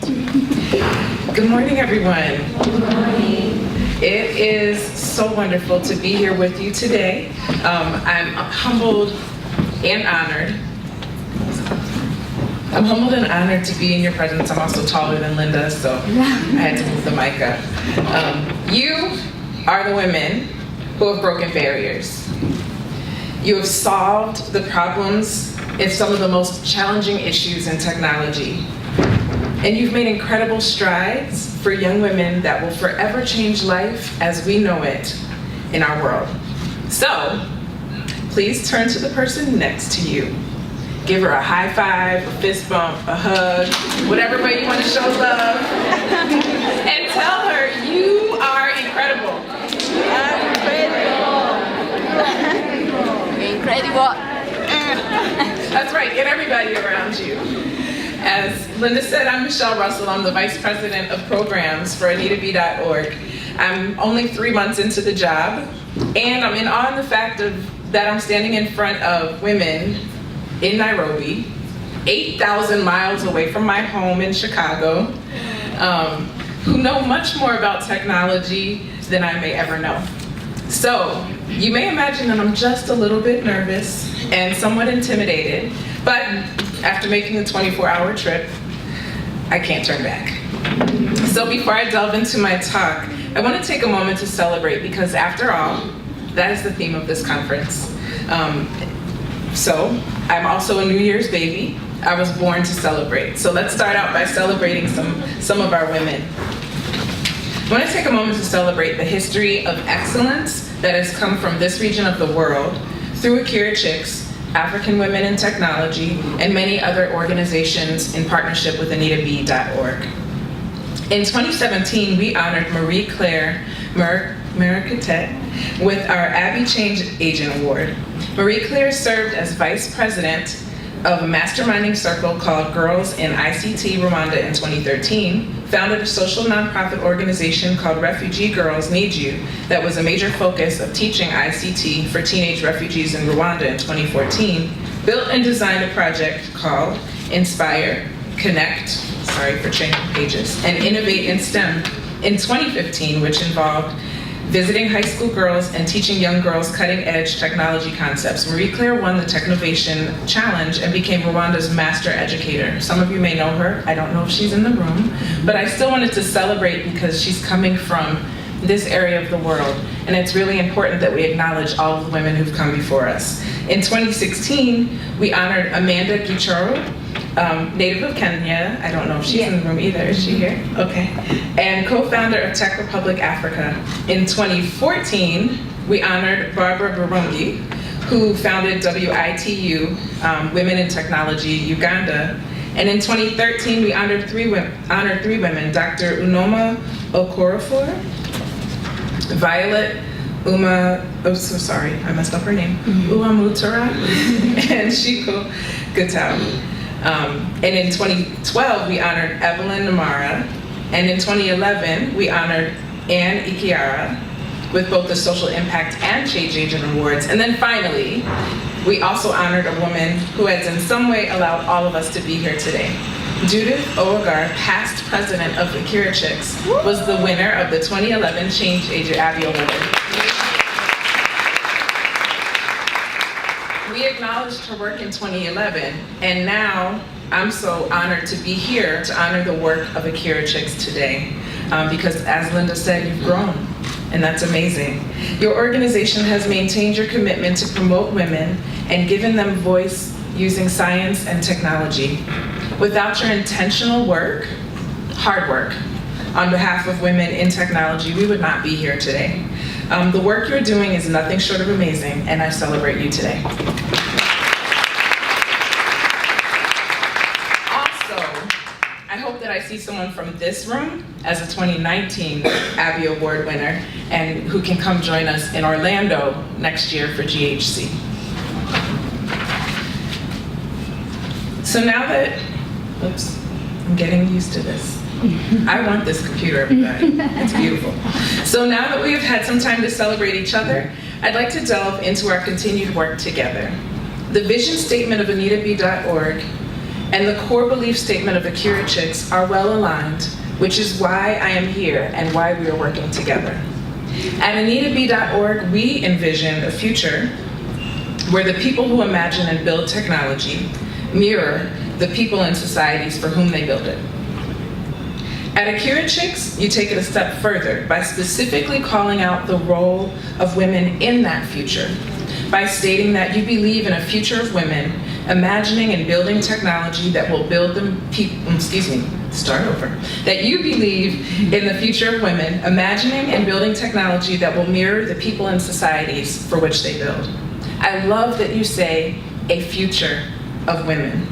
Good morning, everyone. Good morning. It is so wonderful to be here with you today. I'm humbled and honored. I'm humbled and honored to be in your presence. I'm also taller than Linda, so I had to move the mic up. You are the women who have broken barriers. You have solved the problems in some of the most challenging issues in technology. And you've made incredible strides for young women that will forever change life as we know it in our world. So, please turn to the person next to you. Give her a high five, a fist bump, a hug, whatever way you want to show love. And tell her you are incredible. Incredible. That's right, get everybody around you. As Linda said, I'm Michelle Russell. I'm the Vice President of Programs for AnitaB.org. I'm only 3 months into the job, and I'm in awe of the fact that I'm standing in front of women in Nairobi, 8,000 miles away from my home in Chicago, who know much more about technology than I may ever know. So, you may imagine that I'm just a little bit nervous and somewhat intimidated, but after making the 24-hour trip, I can't turn back. So before I delve into my talk, I want to take a moment to celebrate because after all, that is the theme of this conference. So I'm also a New Year's baby. I was born to celebrate. So let's start out by celebrating some of our women. I want to take a moment to celebrate the history of excellence that has come from this region of the world through Akira Chicks, African Women in Technology, and many other organizations in partnership with AnitaB.org. In 2017, we honored Marie-Claire Mercatet with our Abby Change Agent Award. Marie-Claire served as Vice President of a masterminding circle called Girls in ICT Rwanda in 2013, founded a social nonprofit organization called Refugee Girls Need You that was a major focus of teaching ICT for teenage refugees in Rwanda in 2014, built and designed a project called Inspire, Connect, sorry for changing pages, and Innovate in STEM in 2015, which involved visiting high school girls and teaching young girls cutting-edge technology concepts. Marie-Claire won the Technovation Challenge and became Rwanda's master educator. Some of you may know her. I don't know if she's in the room, but I still wanted to celebrate because she's coming from this area of the world, and it's really important that we acknowledge all of the women who've come before us. In 2016, we honored Amanda Gichoro, native of Kenya. I don't know if she's in the room either. Is she here? Okay. And co-founder of Tech Republic Africa. In 2014, we honored Barbara Burungi, who founded WITU, Women in Technology Uganda. And in 2013, we honored three women, Dr. Unoma Okorafor, Violet I messed up her name, Uamutara, and Shiko Gatau. And in 2012, we honored Evelyn Namara, and in 2011, we honored Anne Ikiara with both the Social Impact and Change Agent Awards. And then finally, we also honored a woman who has in some way allowed all of us to be here today. Judith Owagar, past president of Akira Chicks, was the winner of the 2011 Change Agent Abby Award. We acknowledged her work in 2011, and now I'm so honored to be here to honor the work of Akira Chicks today. Because as Linda said, you've grown, and that's amazing. Your organization has maintained your commitment to promote women and given them voice using science and technology. Without your intentional work, hard work, on behalf of women in technology, we would not be here today. The work you're doing is nothing short of amazing, and I celebrate you today. Also, I hope that I see someone from this room as a 2019 Abby Award winner and who can come join us in Orlando next year for GHC. So now that, oops, I'm getting used to this. I want this computer, everybody. It's beautiful. So now that we have had some time to celebrate each other, I'd like to delve into our continued work together. The vision statement of AnitaB.org and the core belief statement of Akira Chicks are well aligned, which is why I am here and why we are working together. At AnitaB.org, we envision a future where the people who imagine and build technology mirror the people and societies for whom they build it. At Akira Chicks, you take it a step further by specifically calling out the role of women in that future, by stating that you believe in a future of women imagining and building technology that will build them that you believe in the future of women imagining and building technology that will mirror the people and societies for which they build. I love that you say a future of women.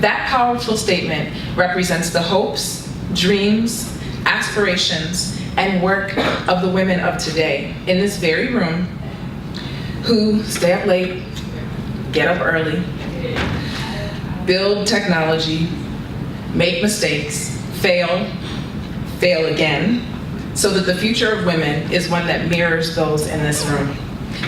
That powerful statement represents the hopes, dreams, aspirations, and work of the women of today in this very room who stay up late, get up early, build technology, make mistakes, fail again, so that the future of women is one that mirrors those in this room.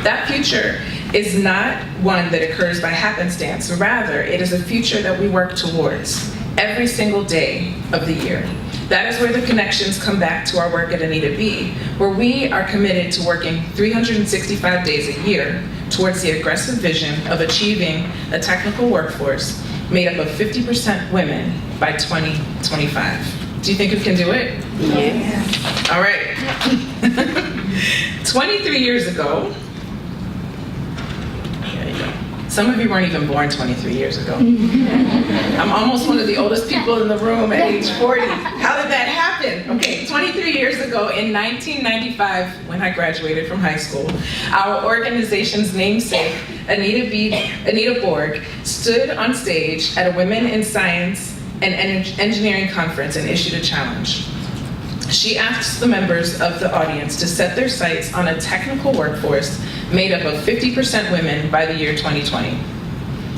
That future is not one that occurs by happenstance. Rather, it is a future that we work towards every single day of the year. That is where the connections come back to our work at Anita B, where we are committed to working 365 days a year towards the aggressive vision of achieving a technical workforce made up of 50% women by 2025. Do you think we can do it? Yeah. All right. 23 years ago, there you go. Some of you weren't even born 23 years ago. I'm almost one of the oldest people in the room at age 40. How did that happen? Okay, 23 years ago in 1995, when I graduated from high school, our organization's namesake, Anita Borg, stood on stage at a Women in Science and Engineering conference and issued a challenge. She asked the members of the audience to set their sights on a technical workforce made up of 50% women by the year 2020.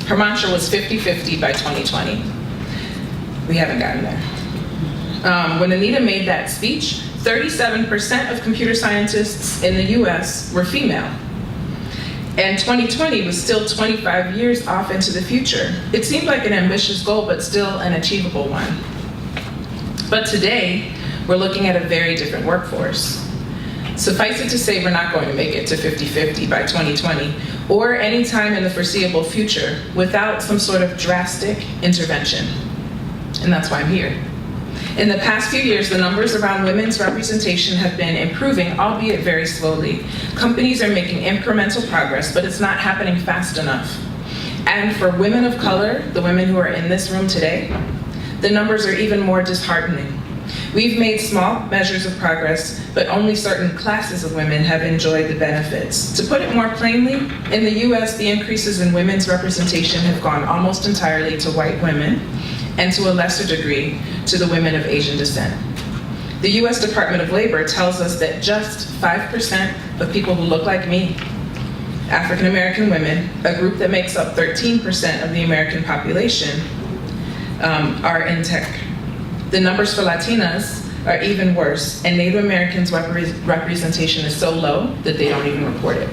Her mantra was 50-50 by 2020. We haven't gotten there. When Anita made that speech, 37% of computer scientists in the US were female. And 2020 was still 25 years off into the future. It seemed like an ambitious goal, but still an achievable one. But today, we're looking at a very different workforce. Suffice it to say, we're not going to make it to 50-50 by 2020, or any time in the foreseeable future, without some sort of drastic intervention. And that's why I'm here. In the past few years, the numbers around women's representation have been improving, albeit very slowly. Companies are making incremental progress, but it's not happening fast enough. And for women of color, the women who are in this room today, the numbers are even more disheartening. We've made small measures of progress, but only certain classes of women have enjoyed the benefits. To put it more plainly, in the US, the increases in women's representation have gone almost entirely to white women, and to a lesser degree, to the women of Asian descent. The US Department of Labor tells us that just 5% of people who look like me, African American women, a group that makes up 13% of the American population, are in tech. The numbers for Latinas are even worse, and Native Americans' representation is so low that they don't even report it.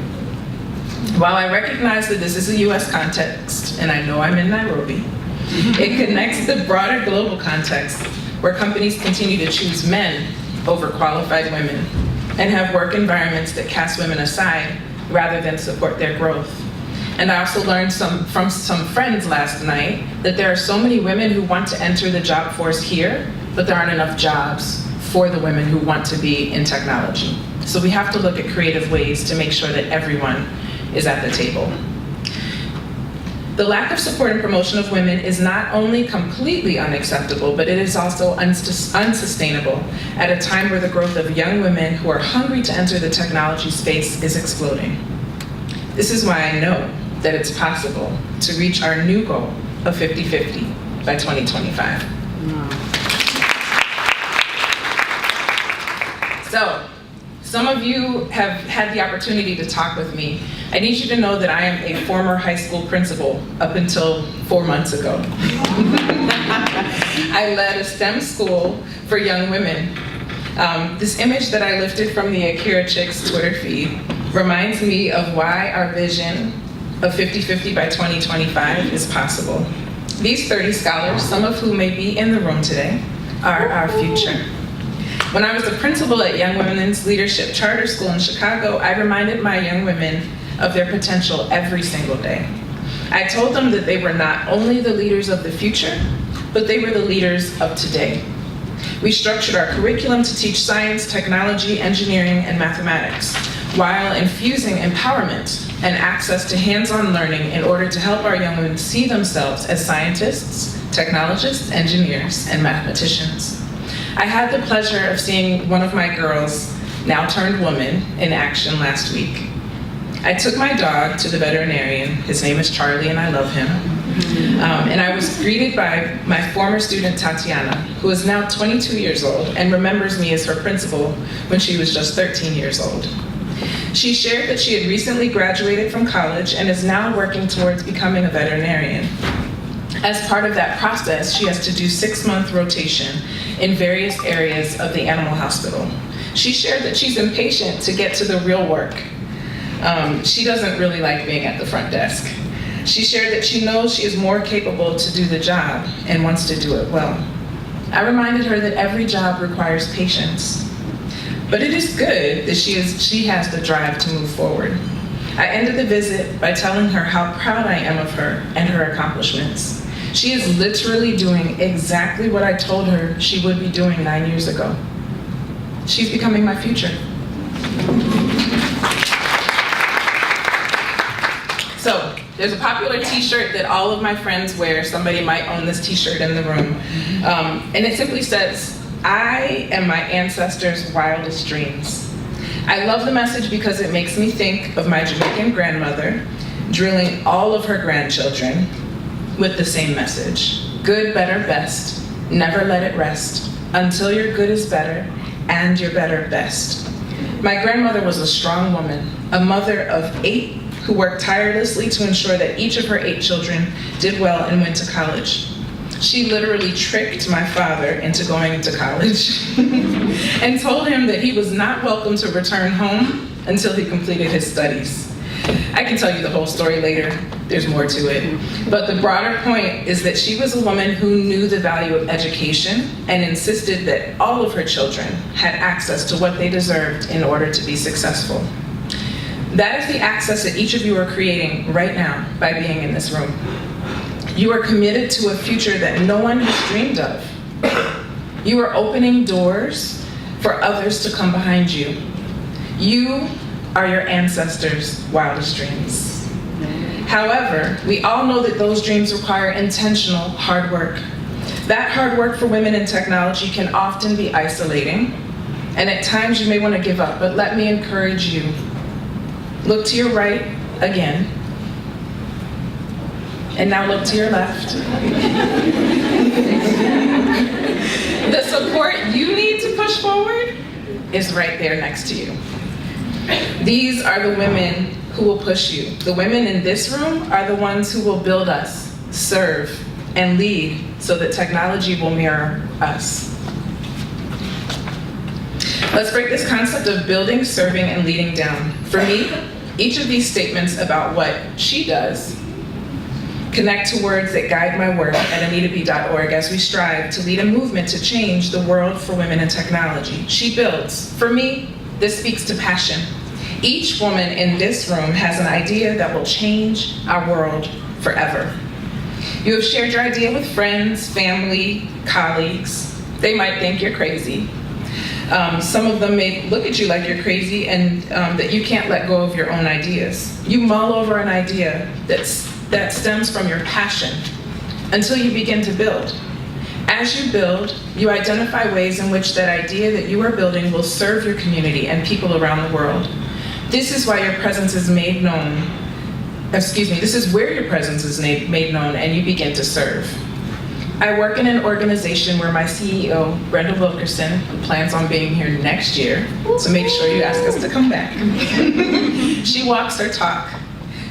While I recognize that this is a US context, and I know I'm in Nairobi, it connects the broader global context where companies continue to choose men over qualified women and have work environments that cast women aside rather than support their growth. And I also learned from some friends last night that there are so many women who want to enter the job force here, but there aren't enough jobs for the women who want to be in technology. So we have to look at creative ways to make sure that everyone is at the table. The lack of support and promotion of women is not only completely unacceptable, but it is also unsustainable at a time where the growth of young women who are hungry to enter the technology space is exploding. This is why I know that it's possible to reach our new goal of 50-50 by 2025. So, some of you have had the opportunity to talk with me. I need you to know that I am a former high school principal up until 4 months ago. I led a STEM school for young women. This image that I lifted from the Akira Chicks Twitter feed reminds me of why our vision of 50-50 by 2025 is possible. These 30 scholars, some of whom may be in the room today, are our future. When I was the principal at Young Women's Leadership Charter School in Chicago, I reminded my young women of their potential every single day. I told them that they were not only the leaders of the future, but they were the leaders of today. We structured our curriculum to teach science, technology, engineering, and mathematics, while infusing empowerment and access to hands-on learning in order to help our young women see themselves as scientists, technologists, engineers, and mathematicians. I had the pleasure of seeing one of my girls, now turned woman, in action last week. I took my dog to the veterinarian. His name is Charlie, and I love him. And I was greeted by my former student, Tatiana, who is now 22 years old and remembers me as her principal when she was just 13 years old. She shared that she had recently graduated from college and is now working towards becoming a veterinarian. As part of that process, she has to do 6-month rotation in various areas of the animal hospital. She shared that she's impatient to get to the real work. She doesn't really like being at the front desk. She shared that she knows she is more capable to do the job and wants to do it well. I reminded her that every job requires patience, but it is good that she has the drive to move forward. I ended the visit by telling her how proud I am of her and her accomplishments. She is literally doing exactly what I told her she would be doing 9 years ago. She's becoming my future. So, there's a popular t-shirt that all of my friends wear. Somebody might own this t-shirt in the room. And it simply says, "I am my ancestors' wildest dreams." I love the message because it makes me think of my Jamaican grandmother drilling all of her grandchildren with the same message. Good, better, best. Never let it rest until your good is better and your better best. My grandmother was a strong woman, a mother of 8 who worked tirelessly to ensure that each of her 8 children did well and went to college. She literally tricked my father into going to college and told him that he was not welcome to return home until he completed his studies. I can tell you the whole story later, there's more to it. But the broader point is that she was a woman who knew the value of education and insisted that all of her children had access to what they deserved in order to be successful. That is the access that each of you are creating right now by being in this room. You are committed to a future that no one has dreamed of. You are opening doors for others to come behind you. You are your ancestors' wildest dreams. However, we all know that those dreams require intentional hard work. That hard work for women in technology can often be isolating, and at times you may want to give up, but let me encourage you. Look to your right again, and now look to your left. The support you need to push forward is right there next to you. These are the women who will push you. The women in this room are the ones who will build us, serve, and lead so that technology will mirror us. Let's break this concept of building, serving, and leading down. For me, each of these statements about what she does connect to words that guide my work at anitab.org as we strive to lead a movement to change the world for women in technology. She builds. For me, this speaks to passion. Each woman in this room has an idea that will change our world forever. You have shared your idea with friends, family, colleagues. They might think you're crazy. Some of them may look at you like you're crazy and that you can't let go of your own ideas. You mull over an idea that stems from your passion until you begin to build. As you build, you identify ways in which that idea that you are building will serve your community and people around the world. This is why your presence is made known. This is where your presence is made known and you begin to serve. I work in an organization where my CEO, Brenda Wilkerson, who plans on being here next year, so make sure you ask us to come back. She walks her talk.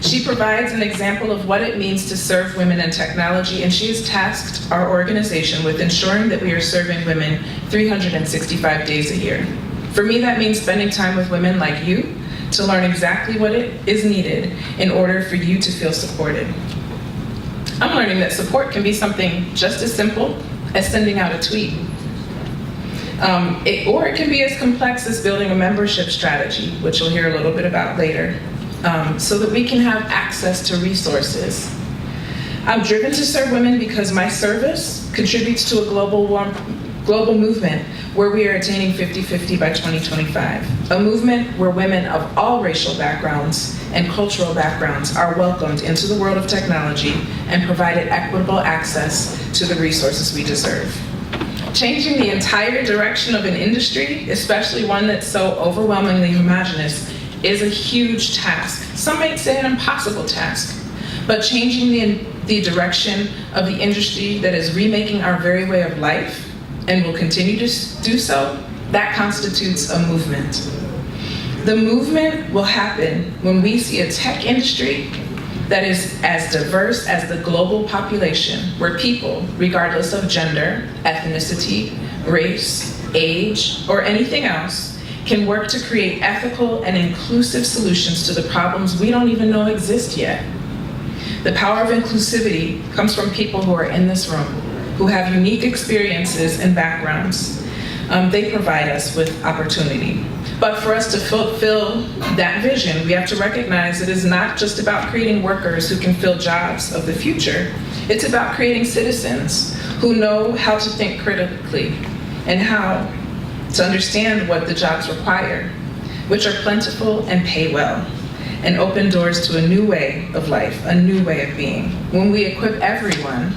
She provides an example of what it means to serve women in technology, and she has tasked our organization with ensuring that we are serving women 365 days a year. For me, that means spending time with women like you to learn exactly what it is needed in order for you to feel supported. I'm learning that support can be something just as simple as sending out a tweet. Or it can be as complex as building a membership strategy, which you'll hear a little bit about later, so that we can have access to resources. I'm driven to serve women because my service contributes to a global movement where we are attaining 50-50 by 2025. A movement where women of all racial backgrounds and cultural backgrounds are welcomed into the world of technology and provided equitable access to the resources we deserve. Changing the entire direction of an industry, especially one that's so overwhelmingly homogenous, is a huge task. Some might say an impossible task. But changing the direction of the industry that is remaking our very way of life and will continue to do so, that constitutes a movement. The movement will happen when we see a tech industry that is as diverse as the global population, where people, regardless of gender, ethnicity, race, age, or anything else, can work to create ethical and inclusive solutions to the problems we don't even know exist yet. The power of inclusivity comes from people who are in this room, who have unique experiences and backgrounds. They provide us with opportunity. But for us to fulfill that vision, we have to recognize it is not just about creating workers who can fill jobs of the future. It's about creating citizens who know how to think critically and how to understand what the jobs require, which are plentiful and pay well, and open doors to a new way of life, a new way of being. When we equip everyone,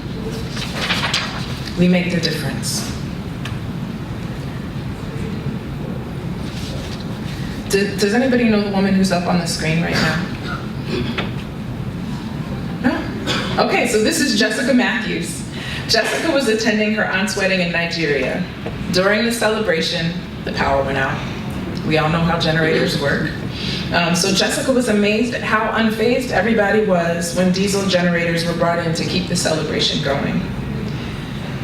we make the difference. Does anybody know the woman who's up on the screen right now? No? Okay, so this is Jessica Matthews. Jessica was attending her aunt's wedding in Nigeria. During the celebration, the power went out. We all know how generators work. So Jessica was amazed at how unfazed everybody was when diesel generators were brought in to keep the celebration going.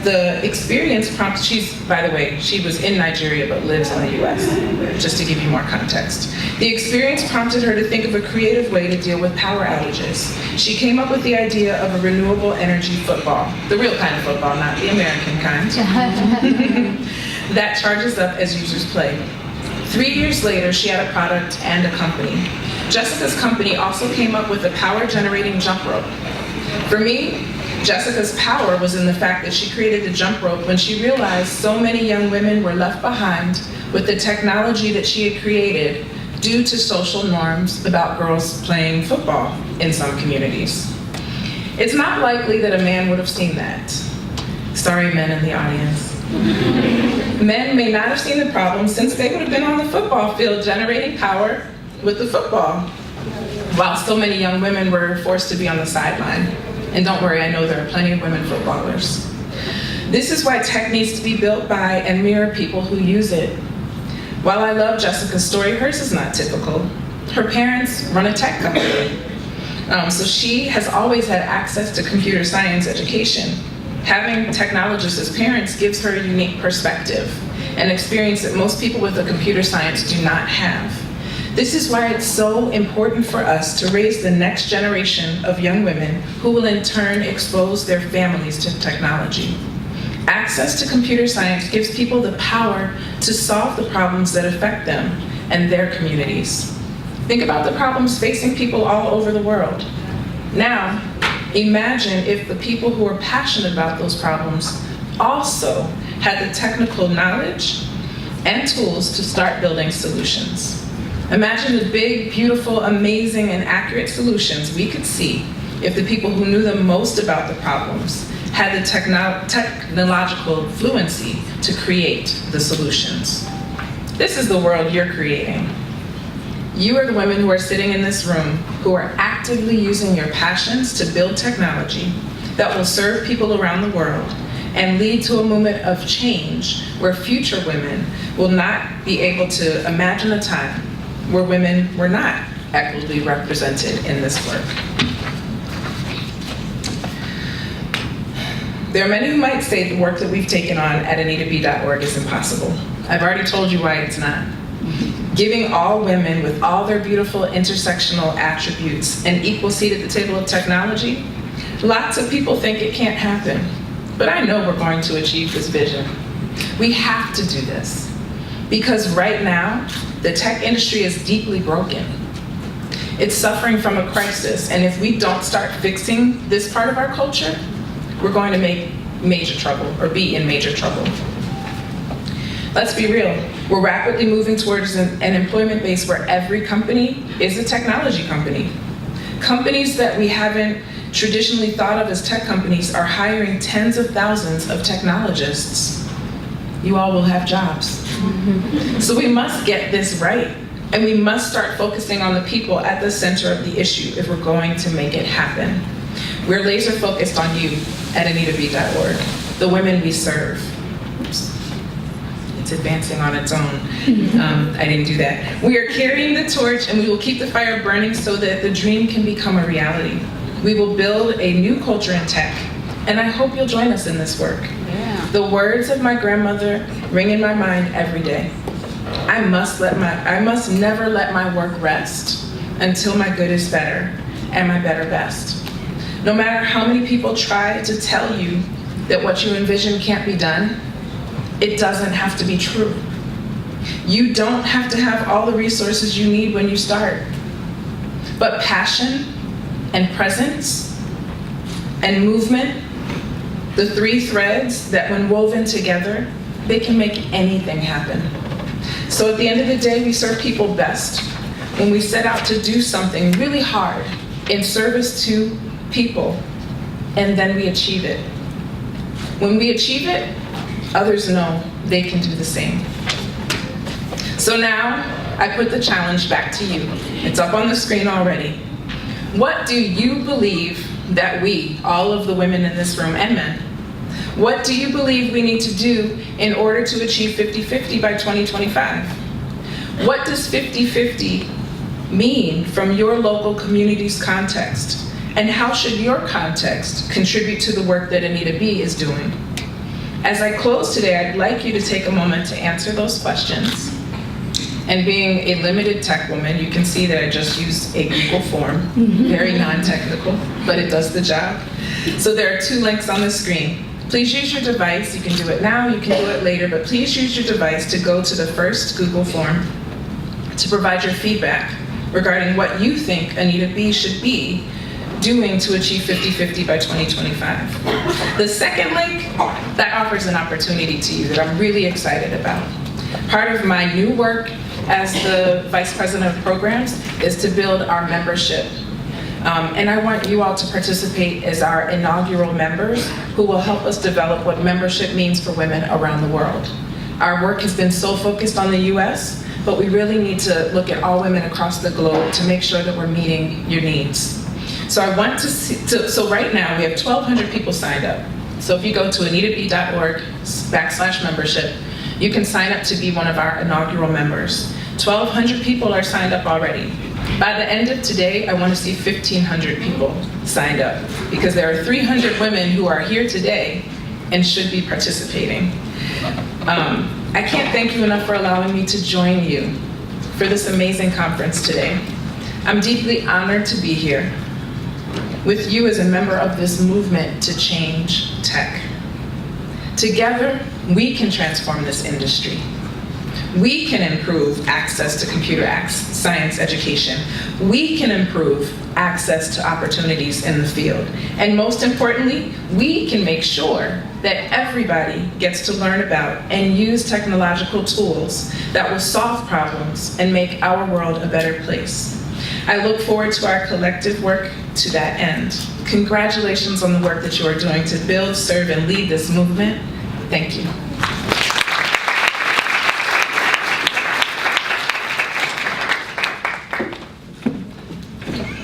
The experience prompted, by the way, she was in Nigeria but lives in the US, just to give you more context. The experience prompted her to think of a creative way to deal with power outages. She came up with the idea of a renewable energy football, the real kind of football, not the American kind, that charges up as users play. 3 years later, she had a product and a company. Jessica's company also came up with a power-generating jump rope. For me, Jessica's power was in the fact that she created the jump rope when she realized so many young women were left behind with the technology that she had created due to social norms about girls playing football in some communities. It's not likely that a man would have seen that. Sorry, men in the audience. Men may not have seen the problem since they would have been on the football field generating power with the football, while so many young women were forced to be on the sideline. And don't worry, I know there are plenty of women footballers. This is why tech needs to be built by and mirror people who use it. While I love Jessica's story, hers is not typical. Her parents run a tech company. So she has always had access to computer science education. Having technologists as parents gives her a unique perspective, an experience that most people with a computer science do not have. This is why it's so important for us to raise the next generation of young women who will in turn expose their families to technology. Access to computer science gives people the power to solve the problems that affect them and their communities. Think about the problems facing people all over the world. Now, imagine if the people who are passionate about those problems also had the technical knowledge and tools to start building solutions. Imagine the big, beautiful, amazing, and accurate solutions we could see if the people who knew the most about the problems had the technological fluency to create the solutions. This is the world you're creating. You are the women who are sitting in this room who are actively using your passions to build technology that will serve people around the world and lead to a movement of change where future women will not be able to imagine a time where women were not equitably represented in this work. There are many who might say the work that we've taken on at AnitaB.org is impossible. I've already told you why it's not. Giving all women with all their beautiful intersectional attributes an equal seat at the table of technology, Lots of people think it can't happen, but I know we're going to achieve this vision. We have to do this, because right now, the tech industry is deeply broken. It's suffering from a crisis, and if we don't start fixing this part of our culture, we're going to make major trouble, or be in major trouble. Let's be real, we're rapidly moving towards an employment base where every company is a technology company. Companies that we haven't traditionally thought of as tech companies are hiring tens of thousands of technologists. You all will have jobs. So we must get this right, and we must start focusing on the people at the center of the issue if we're going to make it happen. We're laser focused on you at AnitaB.org, the women we serve. Oops. It's advancing on its own. I didn't do that. We are carrying the torch, and we will keep the fire burning so that the dream can become a reality. We will build a new culture in tech, and I hope you'll join us in this work. Yeah. The words of my grandmother ring in my mind every day. I must never let my work rest until my good is better and my better best. No matter how many people try to tell you that what you envision can't be done, it doesn't have to be true. You don't have to have all the resources you need when you start. But passion and presence and movement, the three threads that when woven together, they can make anything happen. So at the end of the day, we serve people best when we set out to do something really hard in service to people, and then we achieve it. When we achieve it, others know they can do the same. So now, I put the challenge back to you. It's up on the screen already. What do you believe that we, all of the women in this room and men, what do you believe we need to do in order to achieve 50-50 by 2025? What does 50-50 mean from your local community's context? And how should your context contribute to the work that AnitaB is doing? As I close today, I'd like you to take a moment to answer those questions. And being a limited tech woman, you can see that I just used a Google form, very non-technical, but it does the job. So there are 2 links on the screen. Please use your device. You can do it now, you can do it later, but please use your device to go to the first Google form to provide your feedback regarding what you think AnitaB should be doing to achieve 50-50 by 2025. The second link, that offers an opportunity to you that I'm really excited about. Part of my new work as the Vice President of Programs is to build our membership. And I want you all to participate as our inaugural members who will help us develop what membership means for women around the world. Our work has been so focused on the US, but we really need to look at all women across the globe to make sure that we're meeting your needs. So I want to see, so right now we have 1,200 people signed up. So if you go to AnitaB.org/membership, you can sign up to be one of our inaugural members. 1,200 people are signed up already. By the end of today, I want to see 1,500 people signed up, because there are 300 women who are here today and should be participating. I can't thank you enough for allowing me to join you for this amazing conference today. I'm deeply honored to be here with you as a member of this movement to change tech. Together, we can transform this industry. We can improve access to computer science education. We can improve access to opportunities in the field. And most importantly, we can make sure that everybody gets to learn about and use technological tools that will solve problems and make our world a better place. I look forward to our collective work to that end. Congratulations on the work that you are doing to build, serve, and lead this movement. Thank you.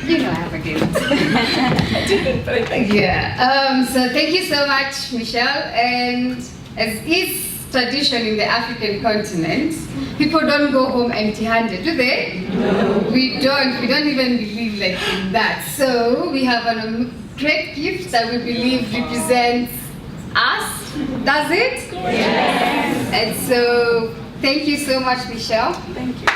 You know I have a gift. I didn't, but I thank you. Yeah. So thank you so much, Michelle. And as is tradition in the African continent, people don't go home empty-handed, do they? No. We don't even believe like in that. So we have a great gift that we believe represents us. Does it? Yes. And so thank you so much, Michelle. Thank you.